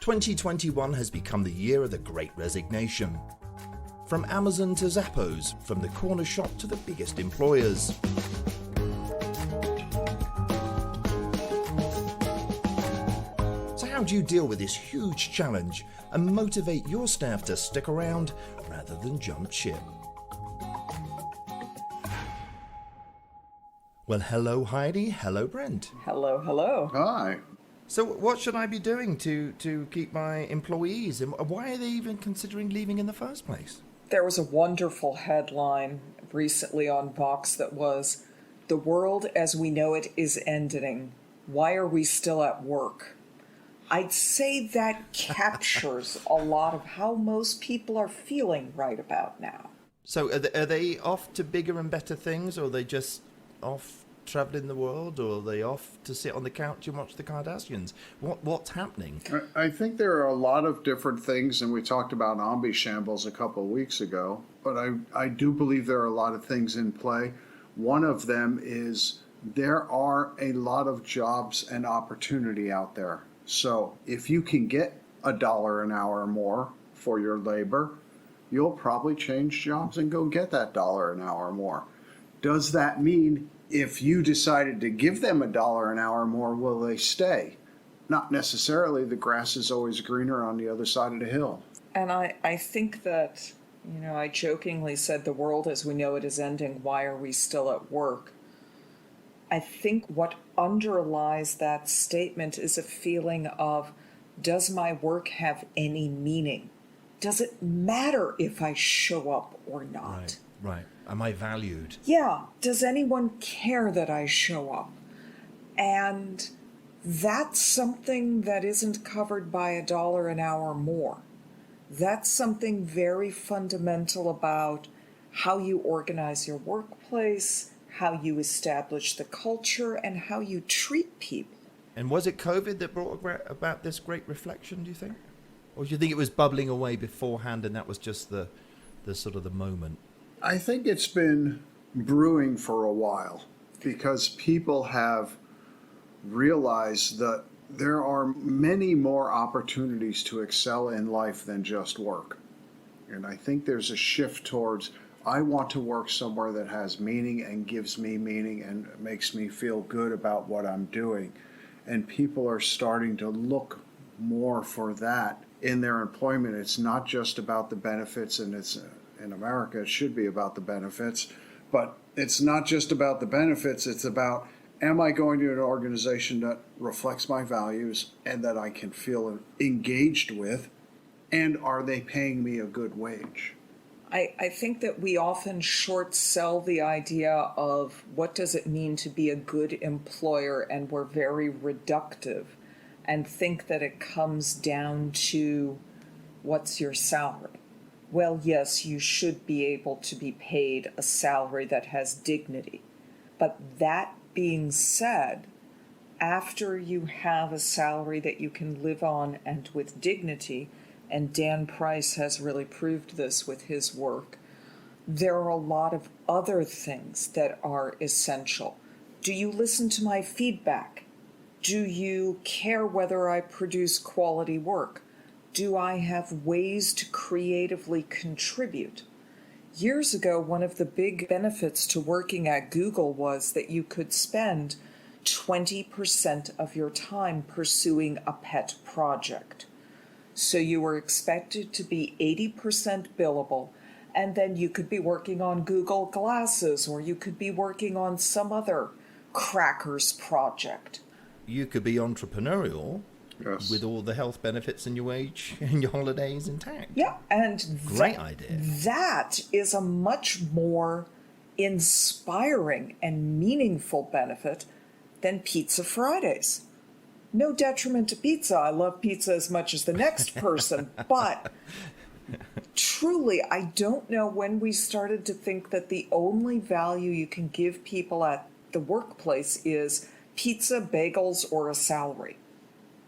2021 has become the year of the Great Resignation. From Amazon to Zappos, from the corner shop to the biggest employers. So how do you deal with this huge challenge and motivate your staff to stick around rather than jump ship? Well, hello Heidi, hello Brent. Hello, hello. Hi. So what should I be doing to keep my employees, and why are they even considering leaving in the first place? There was a wonderful headline recently on Vox that was, "The world as we know it is ending. Why are we still at work?" I'd say that captures a lot of how most people are feeling right about now. So are they off to bigger and better things, or are they just off traveling the world, or are they off to sit on the couch and watch the Kardashians? What's happening? I think there are a lot of different things, and we talked about Ombi Shambles a couple of weeks ago, but I do believe there are a lot of things in play. One of them is there are a lot of jobs and opportunity out there. So if you can get $1 an hour more for your labor, you'll probably change jobs and go get that $1 an hour more. Does that mean if you decided to give them $1 an hour more, will they stay? Not necessarily. The grass is always greener on the other side of the hill. And I think that, I jokingly said the world as we know it is ending. Why are we still at work? I think what underlies that statement is a feeling of, does my work have any meaning? Does it matter if I show up or not? Right. Am I valued? Yeah. Does anyone care that I show up? And that's something that isn't covered by $1 an hour more. That's something very fundamental about how you organize your workplace, how you establish the culture, and how you treat people. And was it COVID that brought about this great reflection, do you think? Or do you think it was bubbling away beforehand and that was just the sort of the moment? I think it's been brewing for a while because people have realized that there are many more opportunities to excel in life than just work. And I think there's a shift towards, I want to work somewhere that has meaning and gives me meaning and makes me feel good about what I'm doing. And people are starting to look more for that in their employment. It's not just about the benefits, and it's in America, it should be about the benefits, but it's not just about the benefits. It's about, am I going to an organization that reflects my values and that I can feel engaged with, and are they paying me a good wage? I think that we often short sell the idea of what does it mean to be a good employer, and we're very reductive and think that it comes down to what's your salary. Well, yes, you should be able to be paid a salary that has dignity. But that being said, after you have a salary that you can live on and with dignity, and Dan Price has really proved this with his work, there are a lot of other things that are essential. Do you listen to my feedback? Do you care whether I produce quality work? Do I have ways to creatively contribute? Years ago, one of the big benefits to working at Google was that you could spend 20% of your time pursuing a pet project. So you were expected to be 80% billable, and then you could be working on Google Glasses, or you could be working on some other crackers project. You could be entrepreneurial. Yes. With all the health benefits and your wage and your holidays intact. Yeah, and great idea. That is a much more inspiring and meaningful benefit than Pizza Fridays. No detriment to pizza. I love pizza as much as the next person, but truly, I don't know when we started to think that the only value you can give people at the workplace is pizza, bagels, or a salary.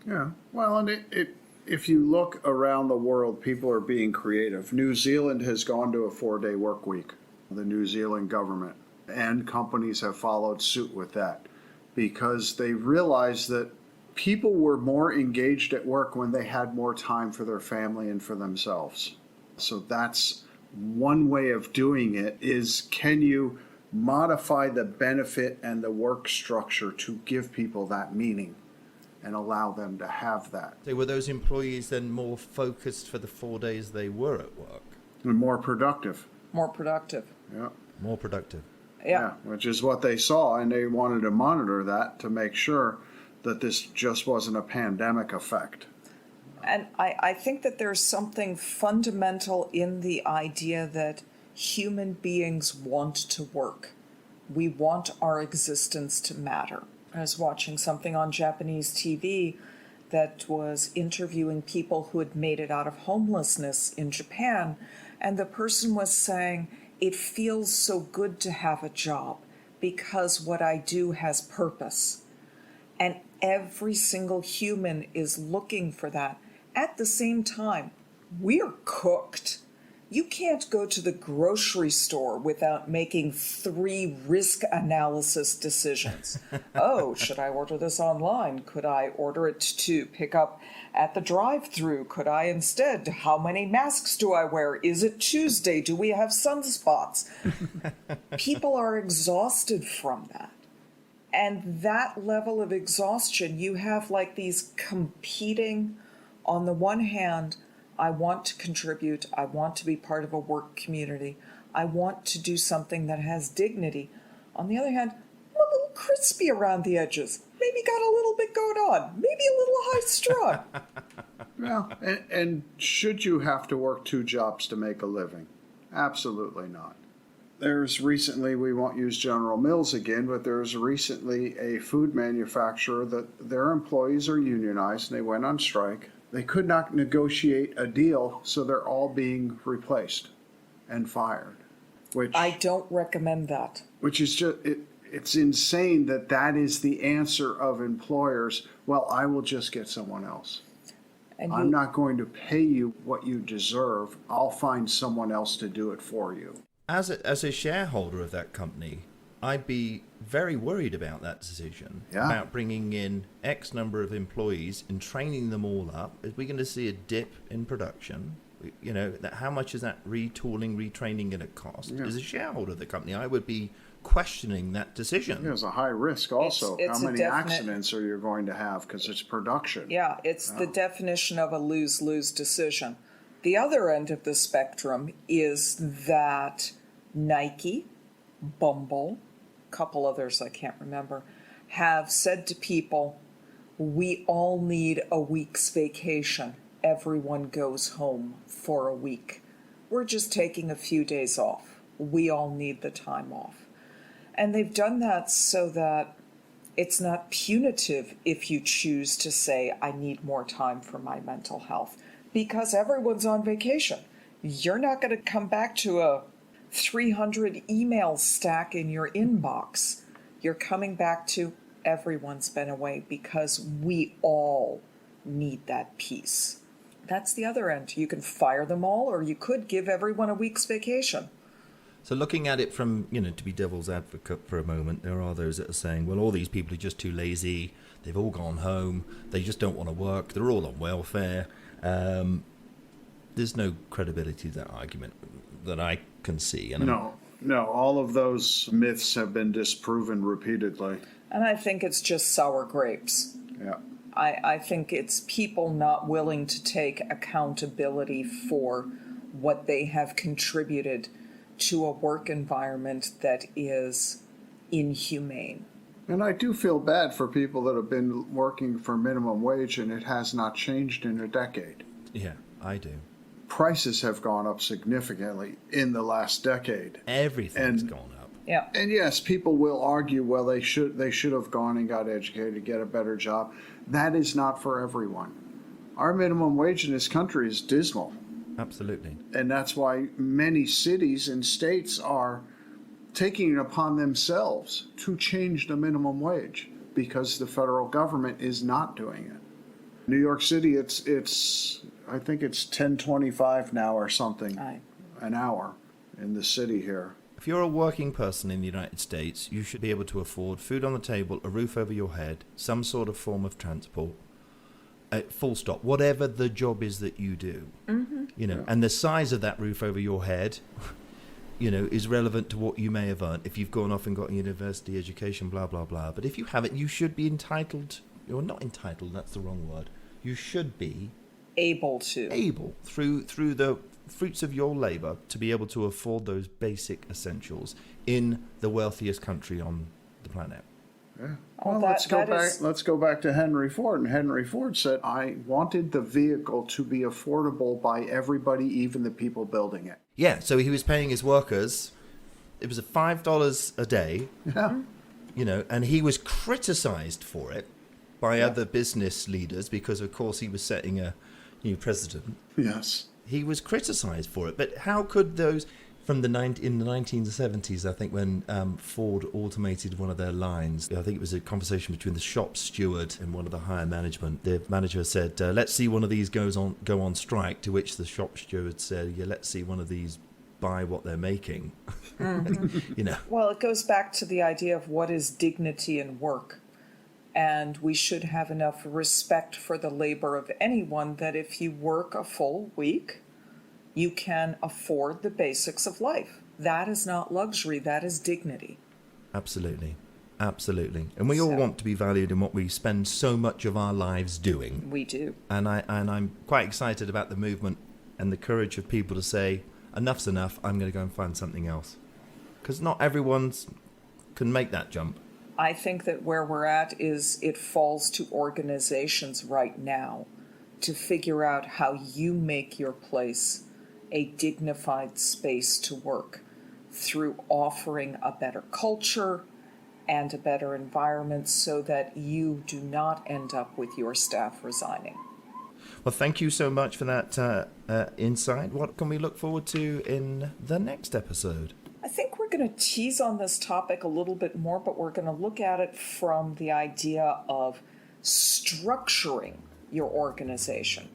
Yeah, well, and if you look around the world, people are being creative. New Zealand has gone to a 4-day work week, the New Zealand government, and companies have followed suit with that because they realize that people were more engaged at work when they had more time for their family and for themselves. So that's one way of doing it is, can you modify the benefit and the work structure to give people that meaning and allow them to have that? So were those employees then more focused for the 4 days they were at work? And more productive. More productive. Yeah. More productive. Yeah. Which is what they saw, and they wanted to monitor that to make sure that this just wasn't a pandemic effect. And I think that there's something fundamental in the idea that human beings want to work. We want our existence to matter. I was watching something on Japanese TV that was interviewing people who had made it out of homelessness in Japan, and the person was saying, it feels so good to have a job because what I do has purpose. And every single human is looking for that. At the same time, we're cooked. You can't go to the grocery store without making 3 risk analysis decisions. Oh, should I order this online? Could I order it to pick up at the drive-thru? Could I instead? How many masks do I wear? Is it Tuesday? Do we have sunspots? People are exhausted from that. And that level of exhaustion, you have like these competing, on the one hand, I want to contribute, I want to be part of a work community, I want to do something that has dignity. On the other hand, I'm a little crispy around the edges, maybe got a little bit going on, maybe a little high-strung. Well, and should you have to work 2 jobs to make a living? Absolutely not. There's recently, we won't use General Mills again, but there's recently a food manufacturer that their employees are unionized and they went on strike. They could not negotiate a deal, so they're all being replaced and fired. Which I don't recommend that. Which is just, it's insane that that is the answer of employers. Well, I will just get someone else. And I'm not going to pay you what you deserve. I'll find someone else to do it for you. As a shareholder of that company, I'd be very worried about that decision, about bringing in X number of employees and training them all up. Are we going to see a dip in production? You know, how much is that retooling, retraining going to cost? Yeah. As a shareholder of the company, I would be questioning that decision. There's a high risk also. It's how many definite accidents are you going to have because it's production? Yeah, it's the definition of a lose-lose decision. The other end of the spectrum is that Nike, Bumble, a couple others I can't remember, have said to people, we all need a week's vacation. Everyone goes home for a week. We're just taking a few days off. We all need the time off. And they've done that so that it's not punitive if you choose to say, I need more time for my mental health, because everyone's on vacation. You're not going to come back to a 300 email stack in your inbox. You're coming back to everyone's been away because we all need that peace. That's the other end. You can fire them all, or you could give everyone a week's vacation. So looking at it from, to be devil's advocate for a moment, there are those that are saying, well, all these people are just too lazy. They've all gone home. They just don't want to work. They're all on welfare. There's no credibility to that argument that I can see. And No, all of those myths have been disproven repeatedly. And I think it's just sour grapes. Yeah. I think it's people not willing to take accountability for what they have contributed to a work environment that is inhumane. And I do feel bad for people that have been working for minimum wage and it has not changed in a decade. Yeah, I do. Prices have gone up significantly in the last decade. Everything's gone up. Yeah. And yes, people will argue, well, they should have gone and got educated to get a better job. That is not for everyone. Our minimum wage in this country is dismal. Absolutely. And that's why many cities and states are taking it upon themselves to change the minimum wage because the federal government is not doing it. New York City, it's I think it's $10.25 now or something an hour in the city here. If you're a working person in the United States, you should be able to afford food on the table, a roof over your head, some sort of form of transport, full stop, whatever the job is that you do. You know, and the size of that roof over your head, you know, is relevant to what you may have earned. If you've gone off and got a university education, blah, blah, blah. But if you haven't, you should be entitled, or not entitled, that's the wrong word. You should be able through the fruits of your labor to be able to afford those basic essentials in the wealthiest country on the planet. Yeah. Oh, Well, let's go back to Henry Ford. And Henry Ford said, I wanted the vehicle to be affordable by everybody, even the people building it. Yeah, so he was paying his workers, it was $5 a day, you know, and he was criticized for it by other business leaders because, of course, he was setting a new precedent. Yes. He was criticized for it. But how could those... in the 1970s, I think, when Ford automated one of their lines, I think it was a conversation between the shop steward and one of the higher management. The manager said, let's see one of these go on strike, to which the shop steward said, yeah, let's see one of these buy what they're making. You know. Well, it goes back to the idea of what is dignity in work. And we should have enough respect for the labor of anyone that if you work a full week, you can afford the basics of life. That is not luxury, that is dignity. Absolutely. Absolutely. And we all want to be valued in what we spend so much of our lives doing. We do. And I'm quite excited about the movement and the courage of people to say, enough's enough, I'm going to go and find something else. Because not everyone can make that jump. I think that where we're at is it falls to organizations right now to figure out how you make your place a dignified space to work through offering a better culture and a better environment so that you do not end up with your staff resigning. Well, thank you so much for that insight. What can we look forward to in the next episode? I think we're going to tease on this topic a little bit more, but we're going to look at it from the idea of structuring your organization,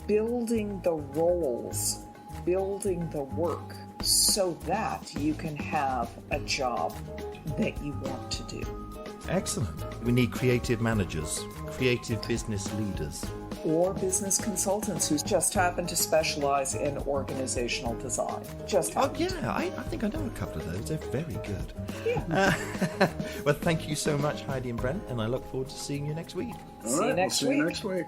building the roles, building the work so that you can have a job that you want to do. Excellent. We need creative managers, creative business leaders. Or business consultants who just happen to specialize in organizational design. Oh, yeah, I think I know a couple of those. They're very good. Yeah. Well, thank you so much, Heidi and Brent, and I look forward to seeing you next week. See you next week. See you next week.